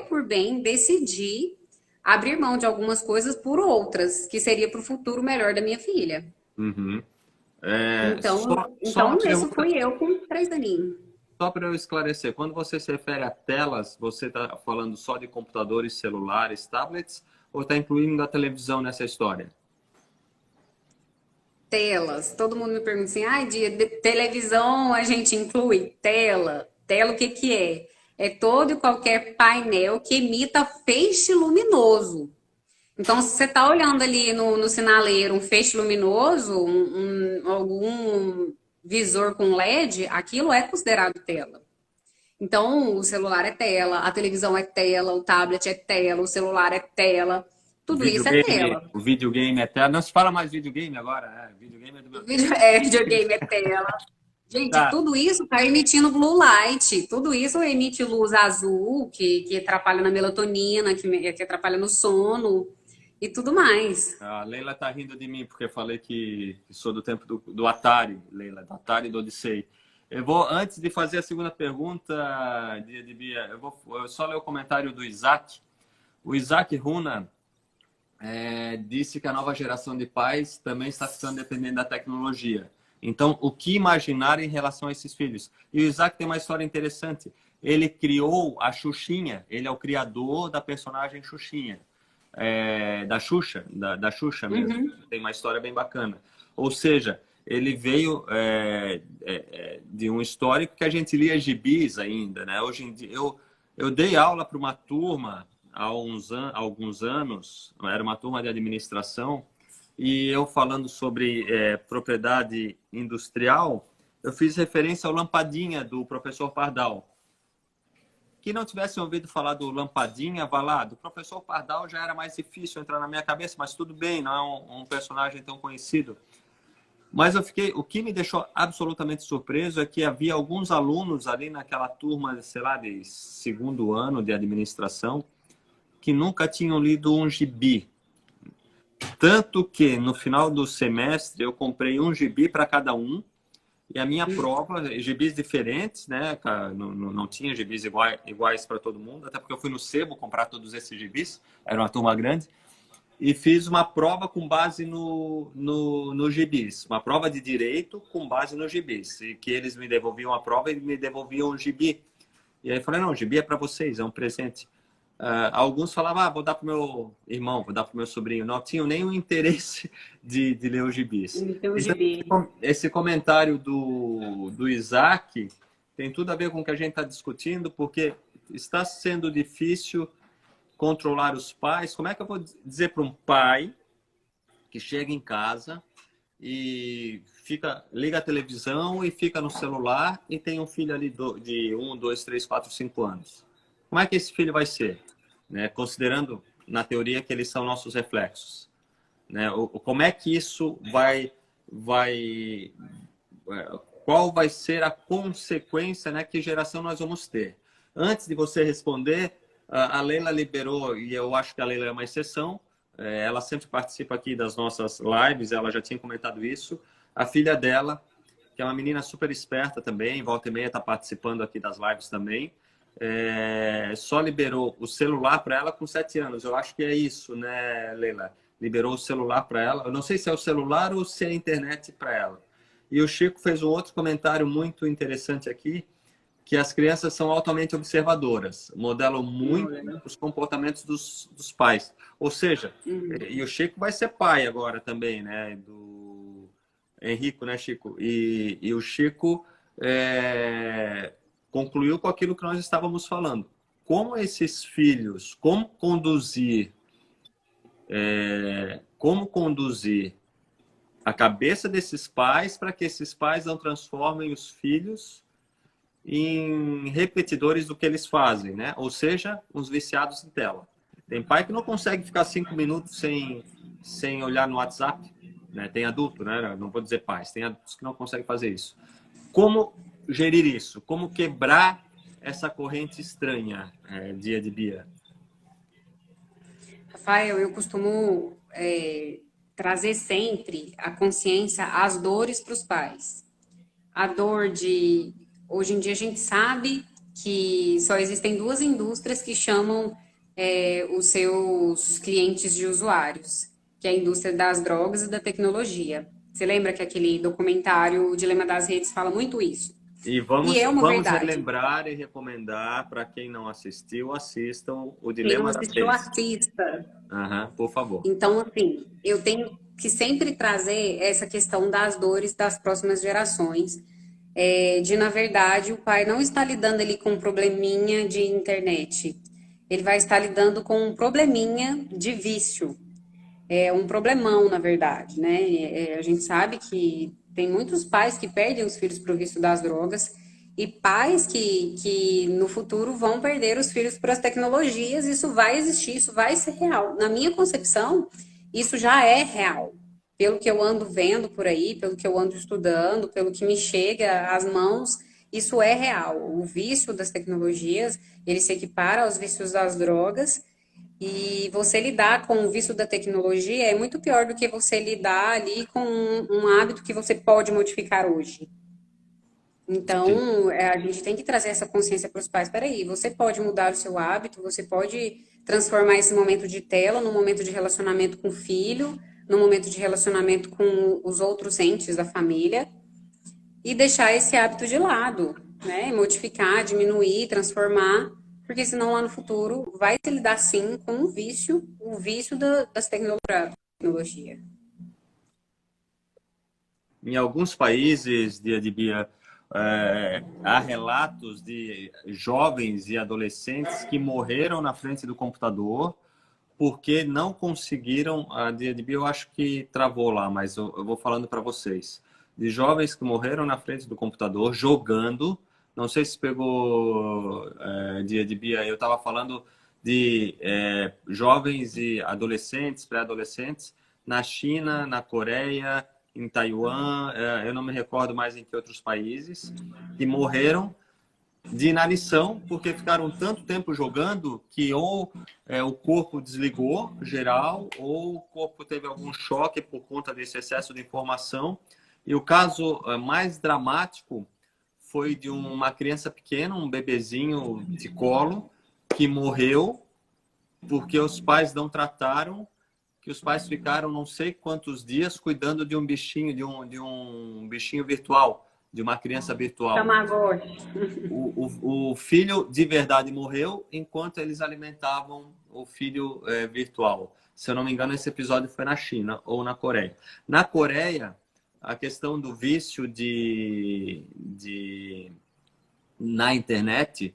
por bem, decidi abrir mão de algumas coisas por outras, que seria para o futuro melhor da minha filha. uhum. Só uma Então, isso pergunta, fui eu com 3 aninhos. só para eu esclarecer. Quando você se refere a telas, você está falando só de computadores, celulares, tablets, ou está incluindo a televisão nessa história? Telas. Todo mundo me pergunta assim, de televisão a gente inclui tela. Tela o que que é? É todo e qualquer painel que emita feixe luminoso. Então, se você está olhando ali no sinaleiro um feixe luminoso, algum visor com LED, aquilo é considerado tela. Então, o celular é tela, a televisão é tela, o tablet é tela, o celular é tela, tudo isso é tela. O videogame é tela. Não se fala mais videogame agora, né? Videogame é do meu tempo. Videogame é tela. Gente, Tá. tudo isso está emitindo blue light, tudo isso emite luz azul, que atrapalha na melatonina, que atrapalha no sono e tudo mais. A Leila tá rindo de mim porque eu falei que sou do tempo do Atari, Leila, do Atari e do Odyssey. Antes de fazer a segunda pergunta, Bia, eu vou só ler o comentário do Isaac. O Isaac Runa disse que a nova geração de pais também está ficando dependente da tecnologia. Então, o que imaginar em relação a esses filhos? E o Isaac tem uma história interessante. Ele criou a Xuxinha, ele é o criador da personagem Xuxinha. Da Xuxa, da Xuxa mesmo. Uhum. Tem uma história bem bacana. Ou seja, ele veio de um histórico que a gente lia gibis ainda, né? Hoje em dia, eu dei aula para uma turma há alguns anos, era uma turma de administração, e eu falando sobre propriedade industrial, eu fiz referência ao Lampadinha, do professor Pardal. Que não tivessem ouvido falar do Lampadinha, vá lá, do professor Pardal já era mais difícil entrar na minha cabeça, mas tudo bem, não é um personagem tão conhecido. Mas o que me deixou absolutamente surpreso é que havia alguns alunos ali naquela turma, sei lá, de 2º ano de administração, que nunca tinham lido um gibi. Tanto que no final do semestre eu comprei um gibi para cada um. E a minha prova, gibis diferentes, né? Não tinha gibis iguais para todo mundo, até porque eu fui no sebo comprar todos esses gibis, era uma turma grande, e fiz uma prova com base no gibis, uma prova de direito com base no gibis, e que eles me devolviam a prova e me devolviam o gibi. E aí eu falei, não, o gibi é para vocês, é um presente. Alguns falavam, vou dar para o meu irmão, vou dar para o meu sobrinho. Não tinham nenhum interesse de ler os gibis. Então, esse comentário do Isaac tem tudo a ver com o que a gente está discutindo, porque está sendo difícil controlar os pais. Como é que eu vou dizer para um pai que chega em casa e liga a televisão e fica no celular e tem um filho ali de 1, 2, 3, 4, 5 anos. Como é que esse filho vai ser? Né? Considerando, na teoria, que eles são nossos reflexos. Né? Como é que isso qual vai ser a consequência, né? Que geração nós vamos ter? Antes de você responder, a Leila liberou, e eu acho que a Leila é uma exceção, ela sempre participa aqui das nossas lives, ela já tinha comentado isso. A filha dela, que é uma menina super esperta também, volta e meia está participando aqui das lives também, só liberou o celular para ela com 7 anos. Eu acho que é isso, né, Leila? Liberou o celular para ela. Eu não sei se é o celular ou se é a internet para ela. E o Chico fez um outro comentário muito interessante aqui, que as crianças são altamente observadoras, modelam muito os comportamentos dos pais. Ou seja, e o Chico vai ser pai agora também, né? Do Henrico, né, Chico? E o Chico concluiu com aquilo que nós estávamos falando. Como esses filhos, como conduzir a cabeça desses pais para que esses pais não transformem os filhos em repetidores do que eles fazem, né? Ou seja, uns viciados em tela. Tem pai que não consegue ficar 5 minutos sem olhar no WhatsApp, né? Tem adulto, né? Não vou dizer pais, tem adultos que não conseguem fazer isso. Como gerir isso? Como quebrar essa corrente estranha, dia de Bia? Rafael, eu costumo trazer sempre a consciência, as dores para os pais. A dor de... Hoje em dia a gente sabe que só existem 2 indústrias que chamam os seus clientes de usuários, que é a indústria das drogas e da tecnologia. Você lembra que aquele documentário O Dilema das Redes fala muito isso? E vamos é uma verdade. relembrar e recomendar para quem não assistiu, assistam o Quem Dilema não das assistiu, Redes. assista. Por favor. Então, assim, eu tenho que sempre trazer essa questão das dores das próximas gerações, na verdade, o pai não está lidando ali com um probleminha de internet, ele vai estar lidando com um probleminha de vício, um problemão, na verdade, né? A gente sabe que tem muitos pais que perdem os filhos para o vício das drogas e pais que no futuro vão perder os filhos para as tecnologias. Isso vai existir, isso vai ser real. Na minha concepção, isso já é real. Pelo que eu ando vendo por aí, pelo que eu ando estudando, pelo que me chega às mãos, isso é real. O vício das tecnologias, ele se equipara aos vícios das drogas. E você lidar com o vício da tecnologia é muito pior do que você lidar ali com um hábito que você pode modificar hoje. Então, a gente tem que trazer essa consciência para os pais. Peraí, você pode mudar o seu hábito, você pode transformar esse momento de tela num momento de relacionamento com o filho, num momento de relacionamento com os outros entes da família e deixar esse hábito de lado, né? Modificar, diminuir, transformar, porque senão lá no futuro vai se lidar sim com o vício das tecnologia. Em alguns países, dia de Bia, há relatos de jovens e adolescentes que morreram na frente do computador porque não conseguiram, a dia de Bia eu acho que travou lá, mas eu vou falando para vocês, de jovens que morreram na frente do computador jogando, não sei se pegou dia de Bia, eu estava falando de jovens e adolescentes, pré-adolescentes, na China, na Coreia, em Taiwan, eu não me recordo mais em que outros países, que morreram de inanição, porque ficaram tanto tempo jogando que ou o corpo desligou, geral, ou o corpo teve algum choque por conta desse excesso de informação. E o caso mais dramático foi de uma criança pequena, um bebezinho de colo, que morreu porque os pais não trataram, que os pais ficaram não sei quantos dias cuidando de um bichinho, de um bichinho virtual, de uma criança virtual. Tamagotchi. O filho de verdade morreu enquanto eles alimentavam o filho virtual. Se eu não me engano, esse episódio foi na China ou na Coreia. Na Coreia, a questão do vício na internet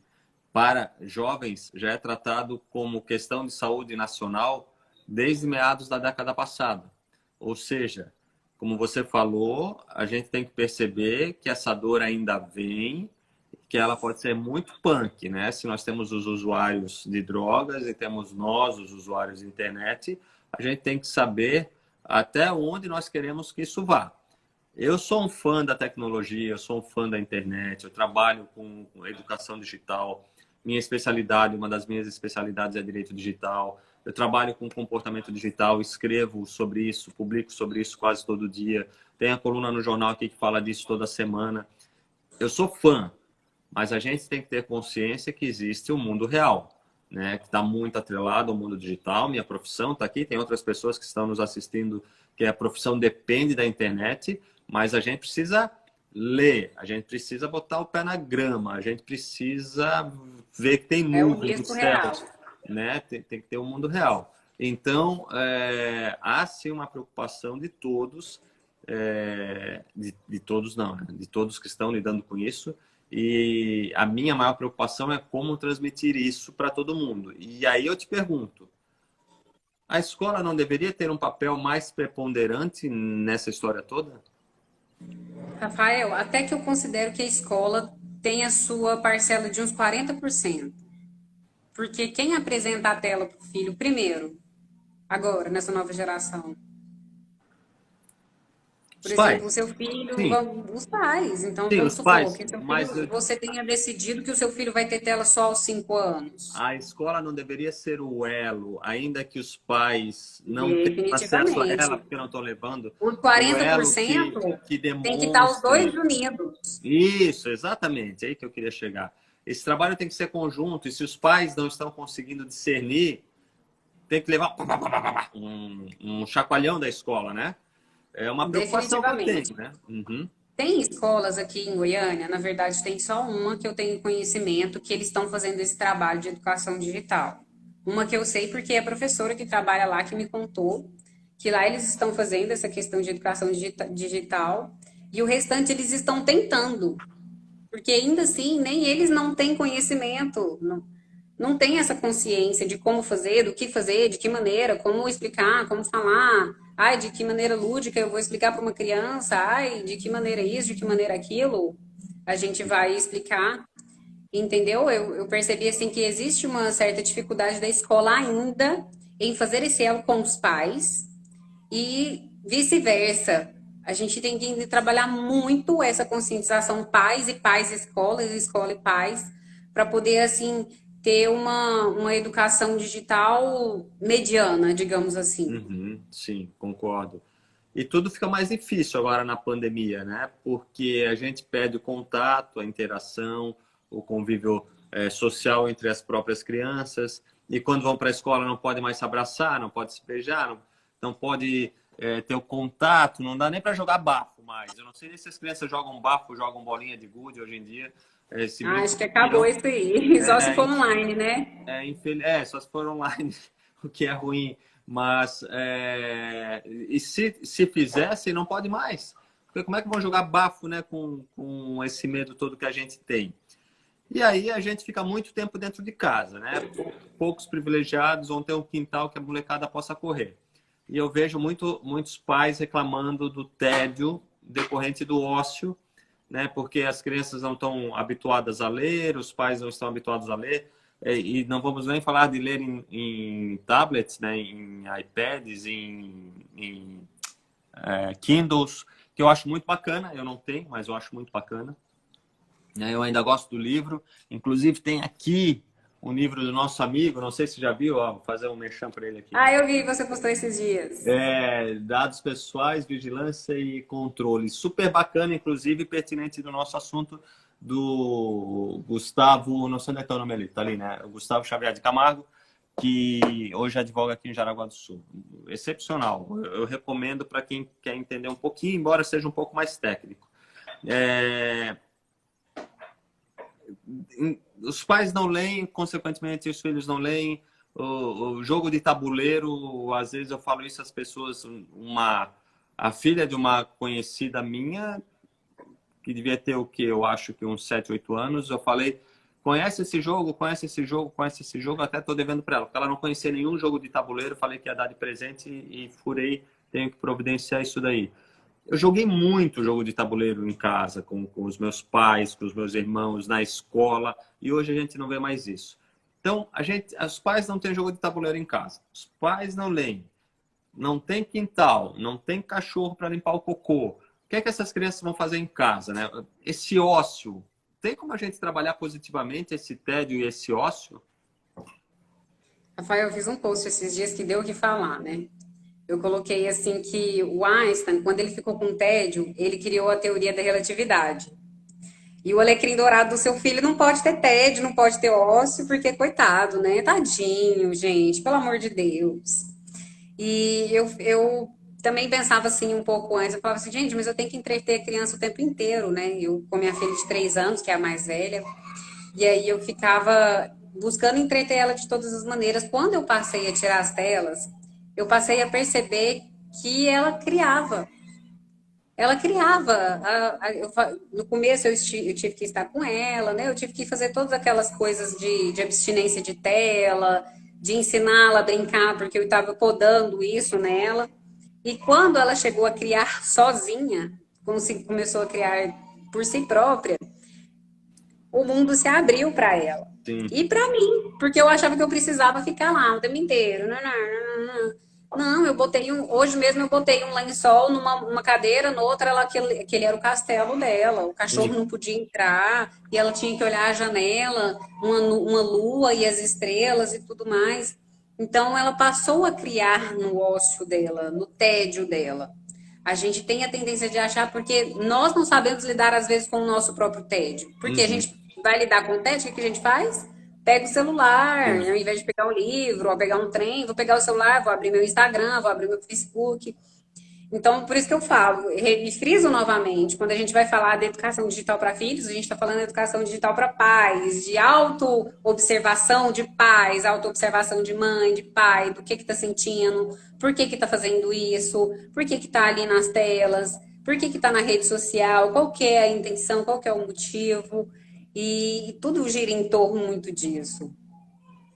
para jovens já é tratado como questão de saúde nacional desde meados da década passada. Ou seja, como você falou, a gente tem que perceber que essa dor ainda vem, que ela pode ser muito punk, né? Se nós temos os usuários de drogas e temos nós, os usuários de internet, a gente tem que saber até onde nós queremos que isso vá. Eu sou um fã da tecnologia, eu sou um fã da internet, eu trabalho com educação digital. Minha especialidade, uma das minhas especialidades é direito digital. Eu trabalho com comportamento digital, escrevo sobre isso, publico sobre isso quase todo dia. Tem a coluna no jornal aqui que fala disso toda semana. Eu sou fã, mas a gente tem que ter consciência que existe o mundo real, né? Que está muito atrelado ao mundo digital. Minha profissão está aqui, tem outras pessoas que estão nos assistindo que a profissão depende da internet, mas a gente precisa ler, a gente precisa botar o pé na grama, a gente precisa ver que tem mundo no céu, né? Tem que ter um mundo real. Então, há sim uma preocupação de todos, de todos não, né? De todos que estão lidando com isso. E a minha maior preocupação é como transmitir isso para todo mundo. E aí eu te pergunto, a escola não deveria ter um papel mais preponderante nessa história toda? Rafael, até que eu considero que a escola tem a sua parcela de uns 40%. Porque quem apresenta a tela para o filho primeiro, agora, nessa nova geração? Por Os exemplo, o pais? seu filho, Sim, os pais. Então, sim, vamos os supor pais. que seu Mas filho, você tenha decidido que o seu filho vai ter tela só aos 5 anos. a escola não deveria ser o elo, ainda que os pais não tenham acesso a ela Definitivamente. porque não estão levando, Os o elo 40% que tem que estar os dois demonstre. unidos. Isso, exatamente, é aí que eu queria chegar. Esse trabalho tem que ser conjunto, e se os pais não estão conseguindo discernir, tem que levar um chacoalhão da escola, né? É uma preocupação que eu Definitivamente. tenho, né? Uhum. Tem escolas aqui em Goiânia, na verdade tem só uma que eu tenho conhecimento que eles estão fazendo esse trabalho de educação digital. Uma que eu sei porque é a professora que trabalha lá que me contou que lá eles estão fazendo essa questão de educação digital e o restante eles estão tentando, porque ainda assim nem eles não têm conhecimento, não tem essa consciência de como fazer, do que fazer, de que maneira, como explicar, como falar. Ai, de que maneira lúdica eu vou explicar para uma criança? Ai, de que maneira isso, de que maneira aquilo? A gente vai explicar, entendeu? Eu percebi assim que existe uma certa dificuldade da escola ainda em fazer esse elo com os pais e vice-versa. A gente tem que trabalhar muito essa conscientização pais e pais, escolas, escola e pais, para poder, assim, ter uma educação digital mediana, digamos assim. Uhum, sim, concordo. E tudo fica mais difícil agora na pandemia, né? Porque a gente perde o contato, a interação, o convívio social entre as próprias crianças. E quando vão para a escola não pode mais se abraçar, não pode se beijar, não pode ter o contato, não dá nem para jogar bafo mais. Eu não sei nem se as crianças jogam bafo, jogam bolinha de gude hoje em dia. Esse Ah, brinco acho que acabou virou, isso aí. Só se é, for online, né? só se for online, o que é ruim. Mas, e se fizesse, não pode mais. Porque como é que vão jogar bafo, né, com esse medo todo que a gente tem? E aí a gente fica muito tempo dentro de casa, né? Poucos privilegiados vão ter um quintal que a molecada possa correr. E eu vejo muitos pais reclamando do tédio decorrente do ócio, né? Porque as crianças não estão habituadas a ler, os pais não estão habituados a ler. E não vamos nem falar de ler em tablets, né? Em iPads, em Kindles, que eu acho muito bacana. Eu não tenho, mas eu acho muito bacana. Eu ainda gosto do livro. Inclusive, tem aqui um livro do nosso amigo, não sei se já viu, ó, vou fazer um merchan para ele aqui. Ah, eu vi, você postou esses dias. Dados pessoais, vigilância e controle. Super bacana, inclusive, pertinente do nosso assunto do Gustavo, não sei onde é que tá o nome ali, tá ali, né? O Gustavo Xavier de Camargo, que hoje advoga aqui em Jaraguá do Sul. Excepcional. Eu recomendo para quem quer entender um pouquinho, embora seja um pouco mais técnico. Os pais não leem, consequentemente os filhos não leem. O jogo de tabuleiro, às vezes eu falo isso às pessoas, a filha de uma conhecida minha, que devia ter o que eu acho que uns 7, 8 anos, eu falei, conhece esse jogo, conhece esse jogo, conhece esse jogo, até estou devendo para ela, porque ela não conhecia nenhum jogo de tabuleiro, falei que ia dar de presente e furei, tenho que providenciar isso daí. Eu joguei muito jogo de tabuleiro em casa, com os meus pais, com os meus irmãos, na escola, e hoje a gente não vê mais isso. Então, os pais não têm jogo de tabuleiro em casa, os pais não leem, não tem quintal, não tem cachorro para limpar o cocô. O que é que essas crianças vão fazer em casa, né? Esse ócio, tem como a gente trabalhar positivamente esse tédio e esse ócio? Rafael, eu fiz um post esses dias que deu o que falar, né? Eu coloquei assim que o Einstein, quando ele ficou com tédio, ele criou a teoria da relatividade. E o alecrim dourado do seu filho não pode ter tédio, não pode ter ócio, porque coitado, né? Tadinho, gente, pelo amor de Deus. E eu também pensava assim um pouco antes, eu falava assim, gente, mas eu tenho que entreter a criança o tempo inteiro, né? Eu com minha filha de 3 anos, que é a mais velha, e aí eu ficava buscando entreter ela de todas as maneiras. Quando eu passei a tirar as telas, eu passei a perceber que ela criava. Ela criava. No começo eu tive que estar com ela, né? Eu tive que fazer todas aquelas coisas de abstinência de tela, de ensiná-la a brincar, porque eu estava podando isso nela. E quando ela chegou a criar sozinha, começou a criar por si própria, o mundo se abriu para ela. Sim. E para mim, porque eu achava que eu precisava ficar lá o tempo inteiro. Não, hoje mesmo eu botei um lençol numa cadeira, noutra aquele era o castelo dela. O cachorro não podia entrar e ela tinha que olhar a janela, uma lua e as estrelas e tudo mais. Então ela passou a criar no ócio dela, no tédio dela. A gente tem a tendência de achar, porque nós não sabemos lidar, às vezes, com o nosso próprio tédio. Porque a gente vai lidar com o tédio, o que a gente faz? Pega o celular, ao invés de pegar o livro, ou pegar um trem, vou pegar o celular, vou abrir meu Instagram, vou abrir meu Facebook. Então, por isso que eu falo, e friso novamente, quando a gente vai falar de educação digital para filhos, a gente está falando de educação digital para pais, de auto-observação de pais, auto-observação de mãe, de pai, do que está sentindo, por que está fazendo isso, por que está ali nas telas, por que está na rede social, qual que é a intenção, qual que é o motivo, e tudo gira em torno muito disso.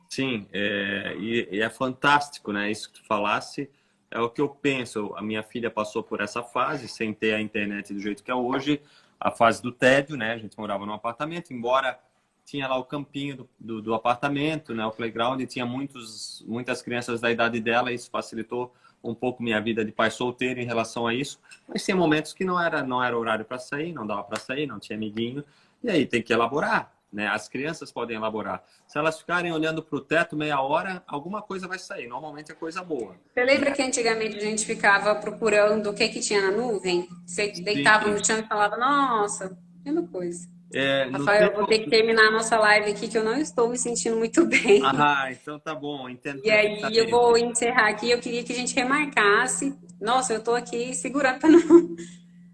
Sim, e é fantástico, né? Isso que tu falasse é o que eu penso. A minha filha passou por essa fase, sem ter a internet do jeito que é hoje, a fase do tédio, né? A gente morava num apartamento, embora tinha lá o campinho do apartamento, né? O playground, e tinha muitas crianças da idade dela, e isso facilitou um pouco minha vida de pai solteiro em relação a isso. Mas tinha momentos que não era horário para sair, não dava para sair, não tinha amiguinho, e aí tem que elaborar. Né? As crianças podem elaborar. Se elas ficarem olhando para o teto meia hora, alguma coisa vai sair. Normalmente é coisa boa. Você lembra que antigamente a gente ficava procurando o que tinha na nuvem? Você deitava Sim. no chão e falava, nossa, mesma coisa. No Rafael, eu tempo... vou ter que terminar a nossa live aqui, que eu não estou me sentindo muito bem. Ah, então tá bom. Entendo E aí eu vou encerrar aqui. Eu queria que a gente remarcasse. Nossa, eu estou aqui segurando para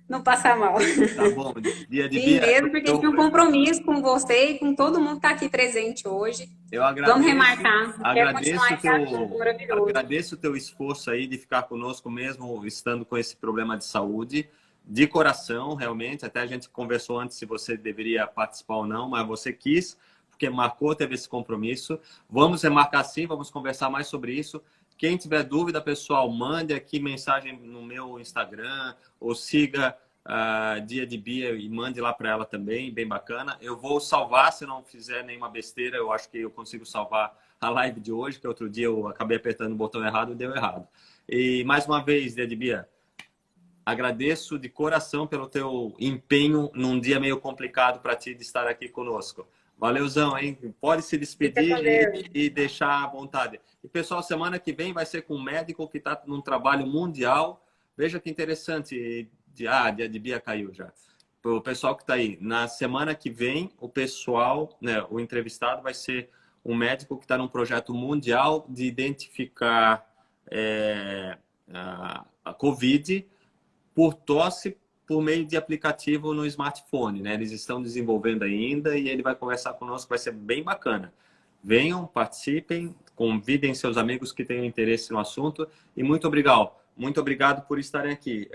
não passar mal. Tá bom. Dia de Sim, Bia, mesmo, porque tinha um compromisso com você e com todo mundo que está aqui presente hoje. eu agradeço. Vamos remarcar. Quero continuar esse assunto maravilhoso. Agradeço o teu esforço aí de ficar conosco mesmo, estando com esse problema de saúde. De coração, realmente. Até a gente conversou antes se você deveria participar ou não, mas você quis, porque marcou, teve esse compromisso. Vamos remarcar sim, vamos conversar mais sobre isso. Quem tiver dúvida, pessoal, mande aqui mensagem no meu Instagram ou siga Dia de Bia e mande lá para ela também, bem bacana. Eu vou salvar, se não fizer nenhuma besteira, eu acho que eu consigo salvar a live de hoje, que outro dia eu acabei apertando o botão errado e deu errado. E mais uma vez, Dia de Bia, agradeço de coração pelo teu empenho num dia meio complicado para ti de estar aqui conosco. Valeuzão, hein? Pode se despedir e deixar à vontade. E, pessoal, semana que vem vai ser com um médico que está num trabalho mundial. Veja que interessante. Dia de Bia caiu já. O pessoal que está aí. Na semana que vem, o pessoal, né, o entrevistado vai ser um médico que está num projeto mundial de identificar a Covid por tosse por meio de aplicativo no smartphone, né? Eles estão desenvolvendo ainda e ele vai conversar conosco, vai ser bem bacana. Venham, participem, convidem seus amigos que tenham interesse no assunto e muito obrigado por estarem aqui.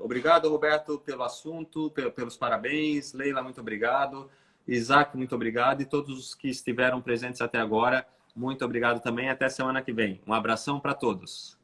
Obrigado, Roberto, pelo assunto, pelos parabéns. Leila, muito obrigado. Isaac, muito obrigado. E todos os que estiveram presentes até agora, muito obrigado também. Até semana que vem. Um abração para todos.